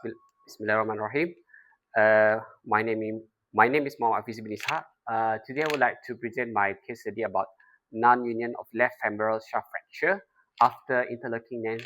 Bismillahirrahmanirrahim. Uh, my name is my name is Muhammad Hafiz bin Ishaq. Today I would like to present my case study about non-union of left femoral shaft fracture after interlocking nail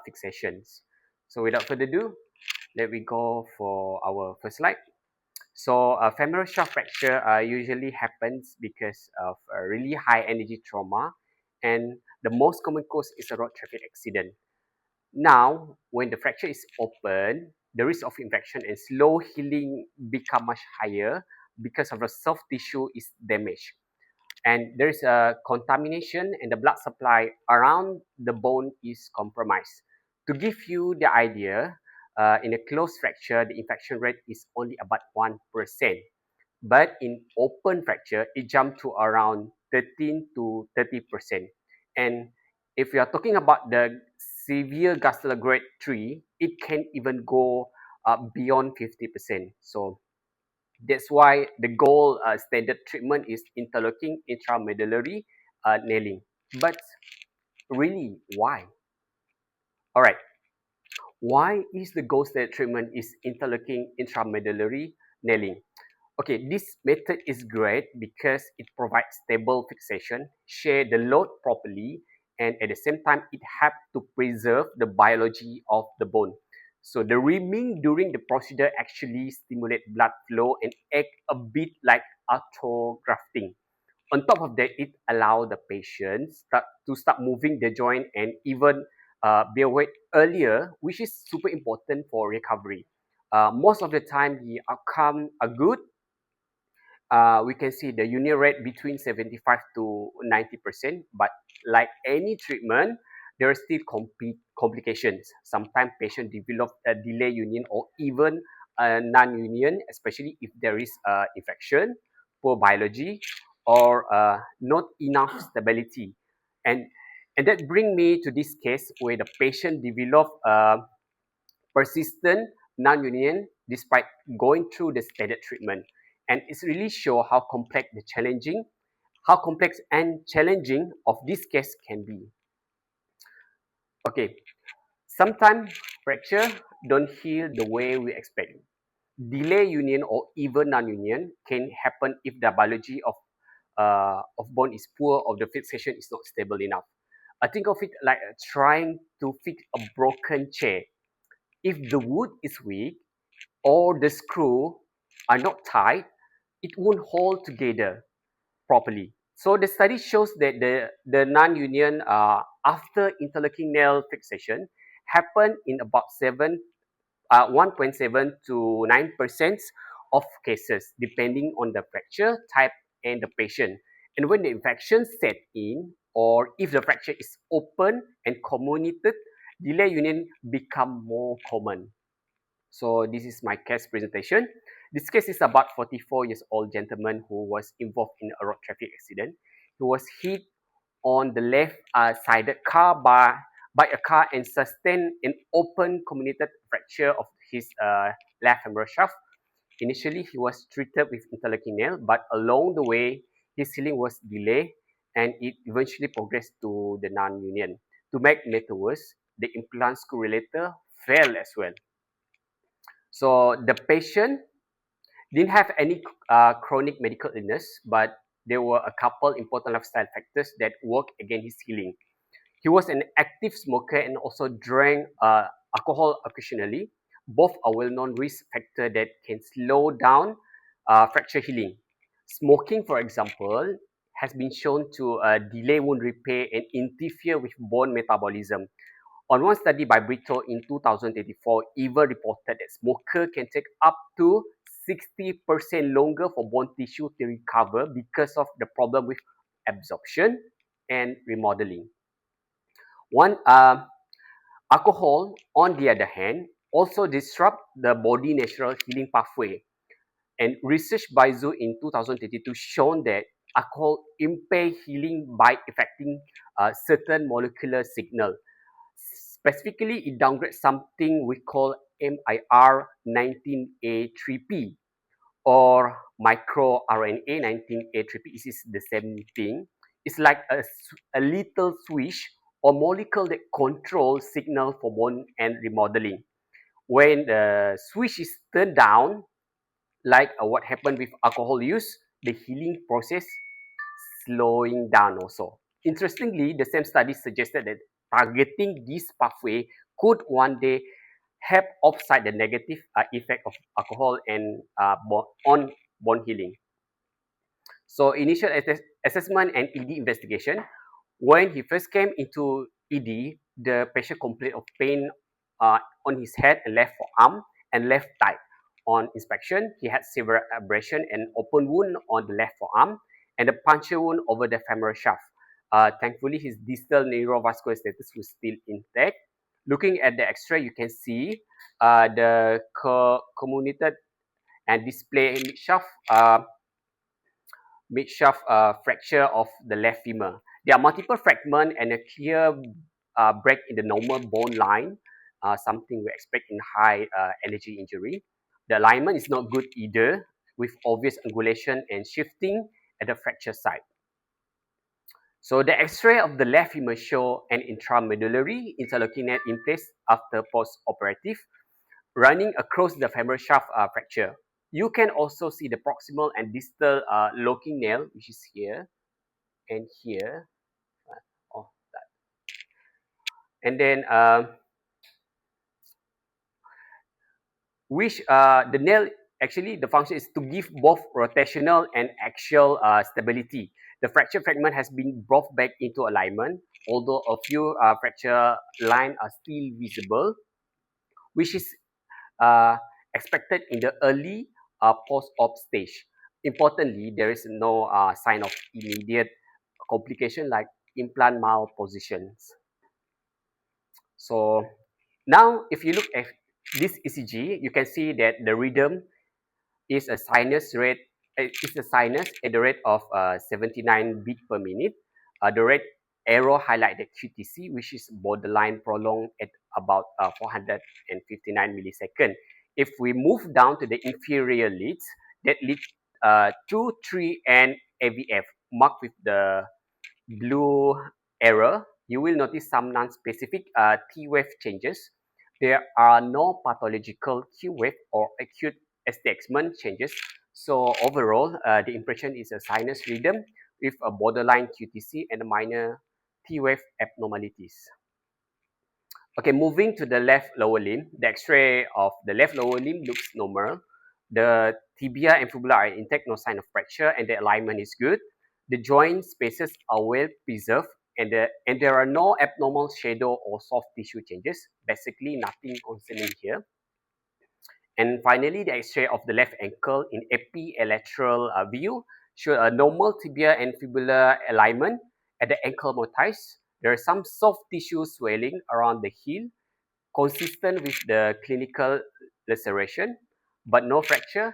fixations. So without further ado, let me go for our first slide. So femoral shaft fracture usually happens because of a really high energy trauma, and the most common cause is a road traffic accident. Now, when the fracture is open, the risk of infection and slow healing become much higher because of the soft tissue is damaged. And there is a contamination and the blood supply around the bone is compromised. To give you the idea, in a closed fracture, the infection rate is only about 1%. But in open fracture, it jumped to around 13 to 30%. And if we are talking about the severe gastral grade 3, it can even go beyond 50%. So that's why the gold standard treatment is interlocking intramedullary nailing. But really, why? All right, why is the gold standard treatment is interlocking intramedullary nailing? Okay, this method is great because it provides stable fixation, share the load properly, and at the same time, it helps to preserve the biology of the bone. So the reaming during the procedure actually stimulate blood flow and act a bit like autografting. On top of that, it allows the patient to start moving the joint and even bear weight earlier, which is super important for recovery. Most of the time, the outcome are good. We can see the union rate between 75 to 90%. But like any treatment, there are still complications. Sometimes patients develop a delay union or even a non-union, especially if there is infection, poor biology, or not enough stability. And, and that brings me to this case where the patient develop persistent non-union despite going through the standard treatment. And it's really show how complex and challenging of this case can be. Okay, sometimes fracture don't heal the way we expect. Delay union or even non-union can happen if the biology of bone is poor or the fixation is not stable enough. I think of it like trying to fix a broken chair. If the wood is weak, or the screw are not tight, it won't hold together properly. So the study shows that the non-union after interlocking nail fixation happen in about 1.7 to 9% of cases, depending on the fracture type and the patient. And when the infection set in, or if the fracture is open and comminuted, delay union become more common. So this is my case presentation. This case is about 44 years old gentleman who was involved in a road traffic accident. He was hit on the left sided car by a car and sustained an open comminuted fracture of his left femoral shaft. Initially, he was treated with interlocking nail, but along the way, his healing was delayed and it eventually progressed to the non-union. To make matters worse, the implant screw relator failed as well. So the patient didn't have any chronic medical illness, but there were a couple important lifestyle factors that work against his healing. He was an active smoker and also drank alcohol occasionally. Both are well-known risk factors that can slow down fracture healing. Smoking, for example, has been shown to delay wound repair and interfere with bone metabolism. On one study by Brito in 2024, even reported that smoker can take up to 60% longer for bone tissue to recover because of the problem with absorption and remodeling. One alcohol, on the other hand, also disrupt the body natural healing pathway. And research by Zhu in 2022 shown that alcohol impair healing by affecting certain molecular signal. Specifically, it downgrades something we call MIR19A3P or microRNA 19A3P. This is the same thing. It's like a little switch or molecule that controls signal for bone and remodeling. when the switch is turned down, like what happened with alcohol use, the healing process slowing down also. Interestingly, the same study suggested that targeting this pathway could one day help offset the negative effect of alcohol and on bone healing. So initial assessment and ED investigation. When he first came into ED, the patient complained of pain on his head and left forearm and left thigh. On inspection, he had severe abrasion and open wound on the left forearm and a puncture wound over the femoral shaft. Thankfully, his distal neurovascular status was still intact. Looking at the X-ray, you can see the comminuted and display mid-shaft fracture of the left femur. There are multiple fragments and a clear break in the normal bone line, something we expect in high energy injury. The alignment is not good either, with obvious angulation and shifting at the fracture site. So the X-ray of the left femur show an intramedullary interlocking net in place after post-operative, running across the femoral shaft fracture. You can also see the proximal and distal locking nail, which is here and here. Oh, that. And then which the nail actually the function is to give both rotational and axial stability. The fracture fragment has been brought back into alignment, although a few fracture lines are still visible, which is uh, expected in the early post-op stage. Importantly, there is no sign of immediate complication like implant malpositions. So now, if you look at this ECG, you can see that the rhythm is a sinus rate. It's a sinus at the rate of 79 beat per minute. The red arrow highlight the QTC, which is borderline prolonged at about 459 milliseconds. If we move down to the inferior leads, that lead 2, 3, and AVF marked with the blue arrow, you will notice some non-specific T-wave changes. There are no pathological Q-wave or acute ST-Exmon changes. So overall, the impression is a sinus rhythm with a borderline QTC and a minor T-wave abnormalities. Okay, moving to the left lower limb, the X-ray of the left lower limb looks normal. The tibia and fibula are intact, no sign of fracture, and the alignment is good. The joint spaces are well preserved, and there are no abnormal shadow or soft tissue changes. Basically, nothing concerning here. And finally, the X-ray of the left ankle in epilateral view show a normal tibia and fibula alignment at the ankle motifs. There is some soft tissue swelling around the heel, consistent with the clinical laceration, but no fracture,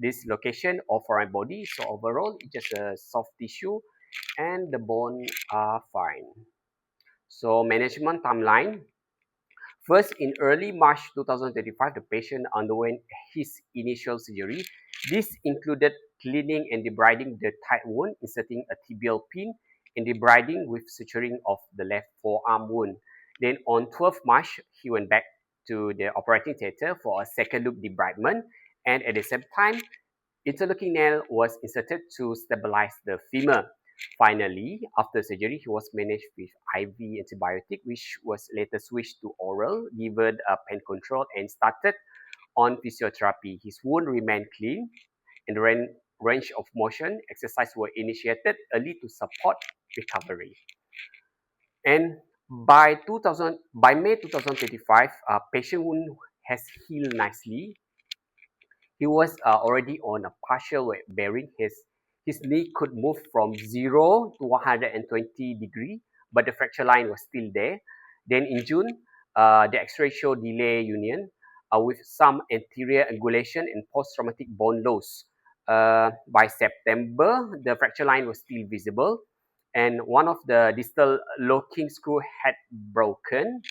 dislocation or foreign body. So overall, it's just a soft tissue and the bone are fine. So management timeline. First, in early March 2025, the patient underwent his initial surgery. This included cleaning and debriding the tight wound, inserting a tibial pin, and debriding with suturing of the left forearm wound. Then on 12 March, he went back to the operating theatre for a second loop debridement, and at the same time, interlocking nail was inserted to stabilize the femur. Finally, after surgery, he was managed with IV antibiotic, which was later switched to oral, given pain control, and started on physiotherapy. His wound remained clean, and range of motion exercise were initiated early to support recovery. And by May 2025, patient wound has healed nicely. He was already on a partial weight bearing. His knee could move from 0 to 120 degree, but the fracture line was still there. Then in June, the X-ray showed delay union with some anterior angulation and post-traumatic bone loss. By September, the fracture line was still visible, and one of the distal locking screw had broken.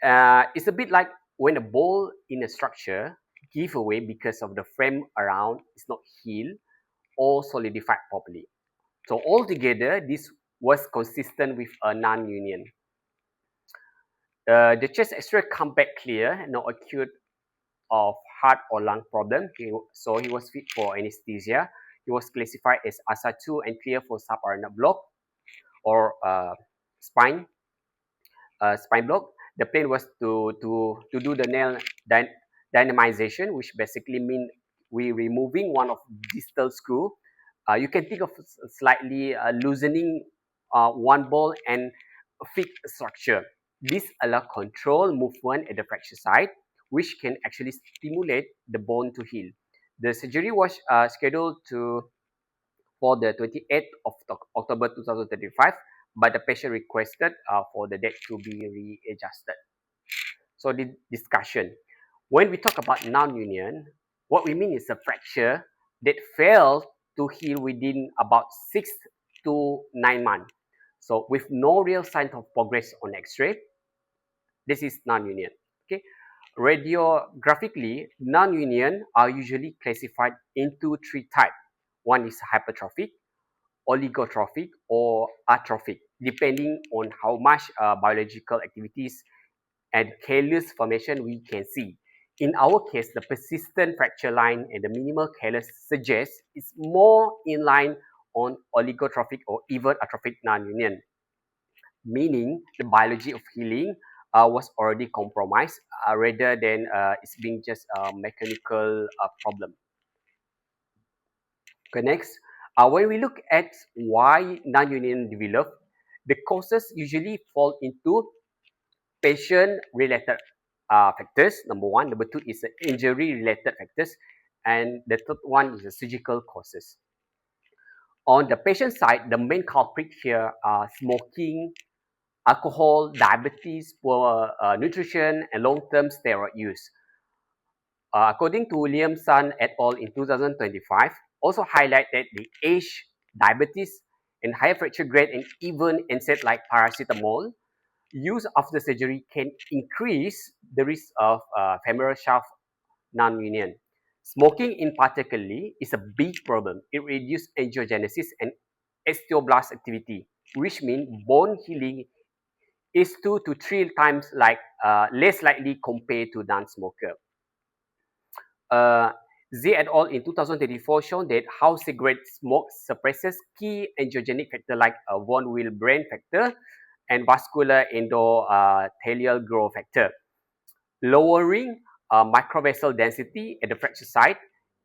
It's a bit like when a ball in a structure give away because of the frame around is not healed or solidified properly. So altogether, this was consistent with a non-union. The chest X-ray come back clear, no acute of heart or lung problem. So he was fit for anesthesia. He was classified as ASA 2 and clear for subaortic block or spine spine block. The plan was to do the nail dynamization, which basically mean we removing one of distal screw. You can think of slightly loosening one ball and fix structure. This allow control movement at the fracture site, which can actually stimulate the bone to heal. The surgery was scheduled to for the 28th of October 2025, but the patient requested for the date to be readjusted. So the discussion. When we talk about non-union, what we mean is a fracture that failed to heal within about 6 to 9 months. So with no real sign of progress on X-ray, this is non-union. Okay. Radiographically, non-union are usually classified into three types. One is hypertrophic, oligotrophic, or atrophic, depending on how much biological activities and callus formation we can see. In our case, the persistent fracture line and the minimal callus suggests it's more in line on oligotrophic or even atrophic non-union, meaning the biology of healing was already compromised rather than it's being just a mechanical problem. Okay, next, when we look at why non-union develop, the causes usually fall into patient-related factors, number one. Number two is injury-related factors. And the third one is the surgical causes. On the patient side, the main culprit here are smoking, alcohol, diabetes, poor nutrition, and long-term steroid use. According to Williamson et al. In 2025, also highlighted the age, diabetes, and higher fracture grade, and even NSAID like paracetamol use after surgery can increase the risk of femoral shaft non-union. Smoking in particularly is a big problem. It reduces angiogenesis and osteoblast activity, which means bone healing is 2 to 3 times less likely compared to non-smoker. Uh, Z et al. In 2024 shown that how cigarette smoke suppresses key angiogenic factor like von Willebrand factor and vascular endothelial growth factor, lowering microvessel density at the fracture site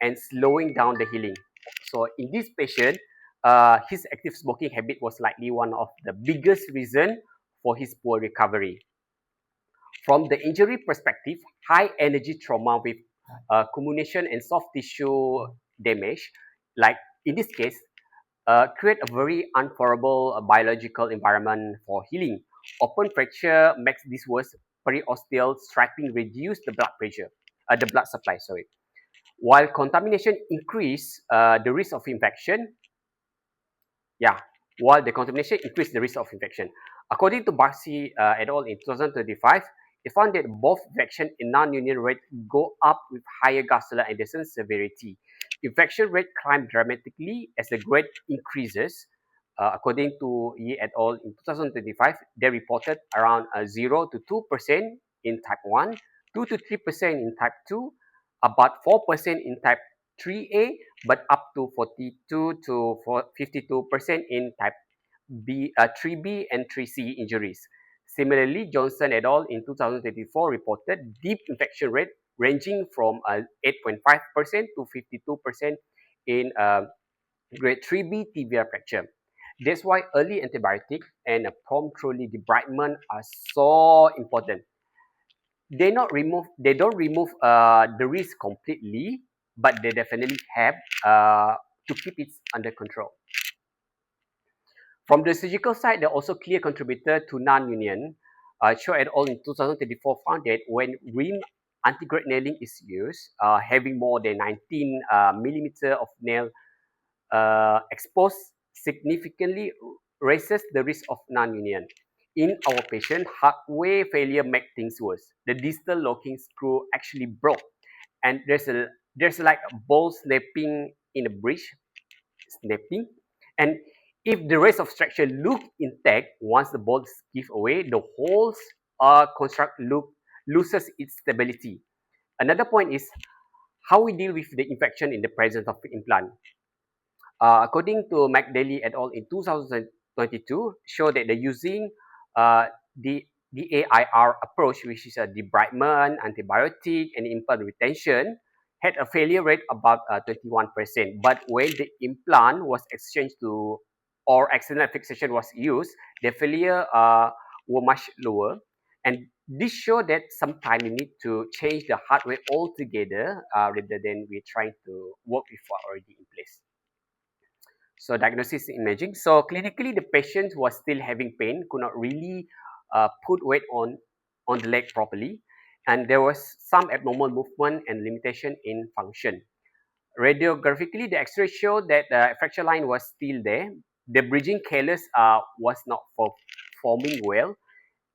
and slowing down the healing. So in this patient, his active smoking habit was likely one of the biggest reason for his poor recovery. From the injury perspective, high energy trauma with comminution and soft tissue damage, like in this case, create a very unfavorable biological environment for healing. Open fracture makes this worse. Periosteal striping reduce the blood pressure, the blood supply. Sorry. While contamination increase the risk of infection, yeah, while the contamination increase the risk of infection. According to Barsi et al. In 2025, they found that both infection and non-union rate go up with higher gastrointestinal severity. Infection rate climb dramatically as the grade increases. According to Yi et al. In 2025, they reported around 0 to 2% in type 1, 2 to 3% in type 2, about 4% in type 3A, but up to 42 to 52% in type B, 3B and 3C injuries. Similarly, Johnson et al. In 2024 reported deep infection rate ranging from 8.5% to 52% in grade 3B tibial fracture. That's why early antibiotic and prompt trolley debridement are so important. They don't remove the risk completely, but they definitely help to keep it under control. From the surgical side, they're also clear contributor to non-union. Cho et al. In 2024 found that when rim anti-grade nailing is used, having more than 19 millimeter of nail exposed significantly raises the risk of non-union. In our patient, hardware failure makes things worse. The distal locking screw actually broke, and there's like a ball snapping in the bridge, snapping, and if the rest of structure look intact, once the bolts give away, the holes or construct loses its stability. Another point is how we deal with the infection in the presence of implant. According to McDaly et al. In 2022, show that they're using uh, the DAIR approach, which is a debridement, antibiotic, and implant retention, had a failure rate about 21%. But when the implant was exchanged to or external fixation was used, the failure were much lower. And this show that sometimes you need to change the hardware altogether rather than we're trying to work with what already in place. So diagnosis imaging. So clinically, the patient was still having pain, could not really put weight on the leg properly, and there was some abnormal movement and limitation in function. Radiographically, the X-ray showed that the fracture line was still there. The bridging callus was not forming well,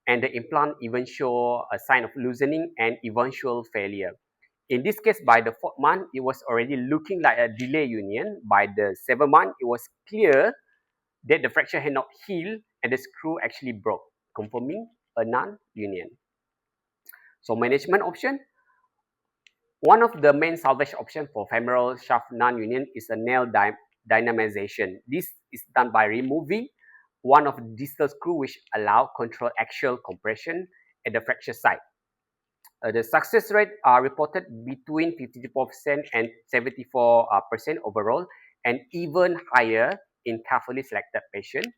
and the implant even show a sign of loosening and eventual failure. In this case, by the fourth month, it was already looking like a delay union. By the seventh month, it was clear that the fracture had not healed and the screw actually broke, confirming a non-union. So management option. One of the main salvage options for femoral shaft non-union is a nail dynamization. This is done by removing one of the distal screw which allow control axial compression at the fracture site. The success rate are reported between 54% and 74% overall, and even higher in carefully selected patients.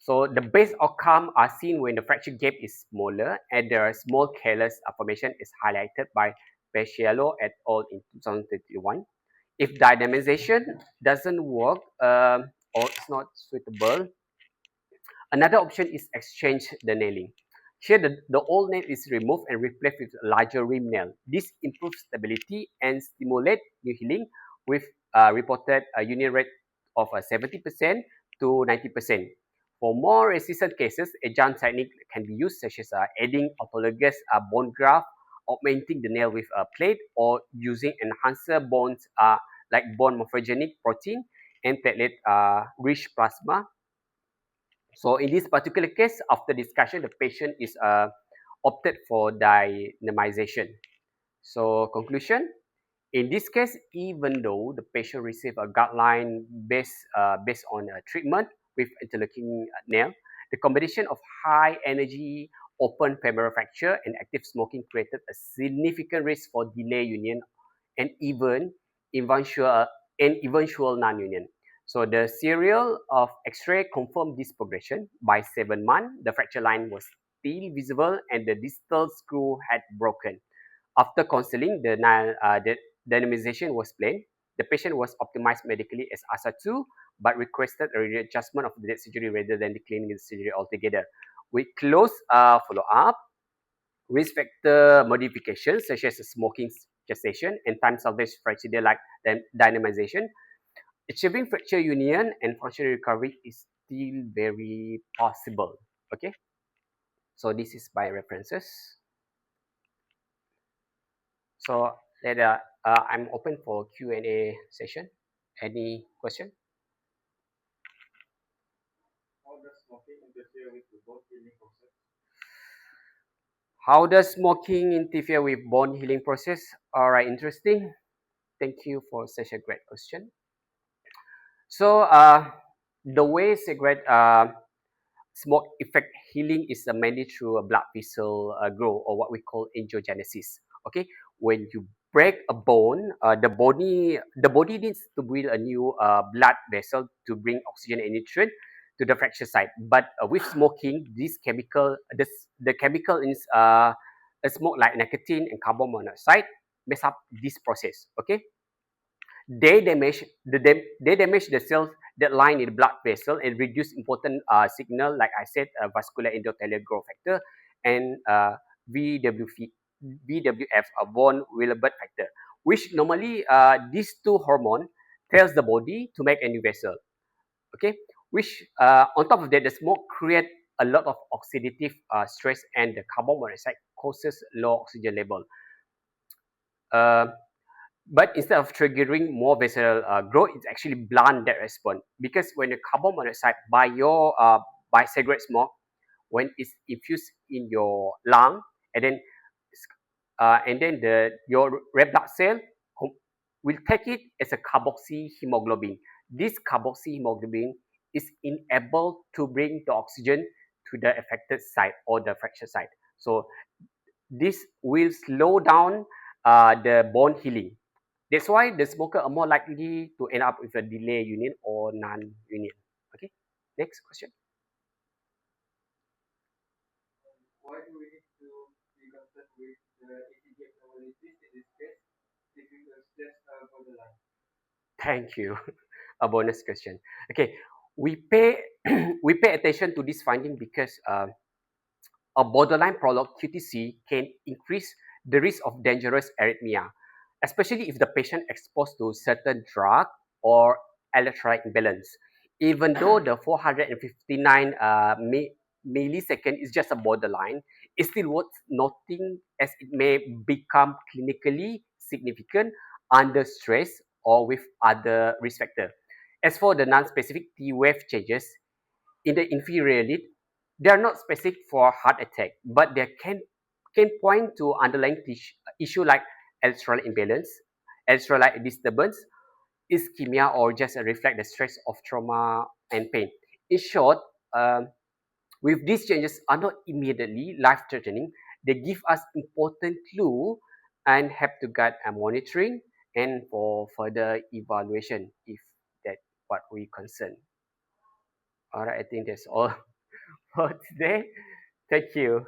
So the best outcome are seen when the fracture gap is smaller and the small callus formation is highlighted by Pesciello et al. In 2021. If dynamization doesn't work or it's not suitable, another option is exchange the nailing. Here, the old nail is removed and replaced with a larger rim nail. This improves stability and stimulates new healing with reported union rate of 70% to 90%. For more resistant cases, adjunct technique can be used, such as adding autologous bone graft, augmenting the nail with a plate, or using enhancer bones like bone morphogenic protein and platelet-rich plasma. So in this particular case, after discussion, the patient is opted for dynamization. So conclusion, in this case, even though the patient received a guideline based on a treatment with interlocking nail, the combination of high energy open femoral fracture and active smoking created a significant risk for delay union and even eventual non-union. So the serial of X-ray confirmed this progression. By 7 months, the fracture line was still visible and the distal screw had broken. After counseling, the dynamization was planned. The patient was optimized medically as ASA2, but requested a readjustment of the dead surgery rather than declining the surgery altogether. With close follow-up, risk factor modifications such as smoking cessation and time salvage procedure like dynamization, achieving fracture union and functional recovery is still very possible. Okay, so this is by references. So I'm open for Q&A session. Any question? How does smoking interfere with the bone healing process? How does smoking interfere with bone healing process? All right, interesting. Thank you for such a great question. So the way cigarette smoke effect healing is mainly through a blood vessel growth, or what we call angiogenesis. Okay, when you break a bone, the body needs to build a new blood vessel to bring oxygen and nutrient to the fracture site. But with smoking, the chemical is a smoke like nicotine and carbon monoxide mess up this process. Okay, they damage the cells that line in the blood vessel and reduce important signal, like I said, vascular endothelial growth factor and VWF, von Willebrand factor, which normally these two hormone tells the body to make a new vessel. Okay, which on top of that, the smoke create a lot of oxidative stress, and the carbon monoxide causes low oxygen level. Uh, but instead of triggering more vessel growth, it's actually blunt that response, because when the carbon monoxide by cigarette smoke, when it's infused in your lung, and then your red blood cell will take it as a carboxyhemoglobin. This carboxyhemoglobin is unable to bring the oxygen to the affected site or the fracture site. So this will slow down the bone healing. That's why the smoker are more likely to end up with a delay union or non-union. Okay, next question. Why do we need to be concerned with the ECG abnormalities in this case if we stress borderline? Thank you. A bonus question. Okay, we pay we pay attention to this finding because a borderline prolonged QTC can increase the risk of dangerous arrhythmia, especially if the patient exposed to certain drug or electrolyte imbalance. Even though the 459 millisecond is just a borderline, it's still worth noting as it may become clinically significant under stress or with other risk factors. As for the non-specific T wave changes, in the inferior lid, they are not specific for heart attack, but they can point to underlying issue like electrolyte imbalance, electrolyte disturbance, ischemia, or just reflect the stress of trauma and pain. In short, with these changes are not immediately life-threatening, they give us important clue and help to guide monitoring and for further evaluation if that what we concern. All right, I think that's all for today. Thank you.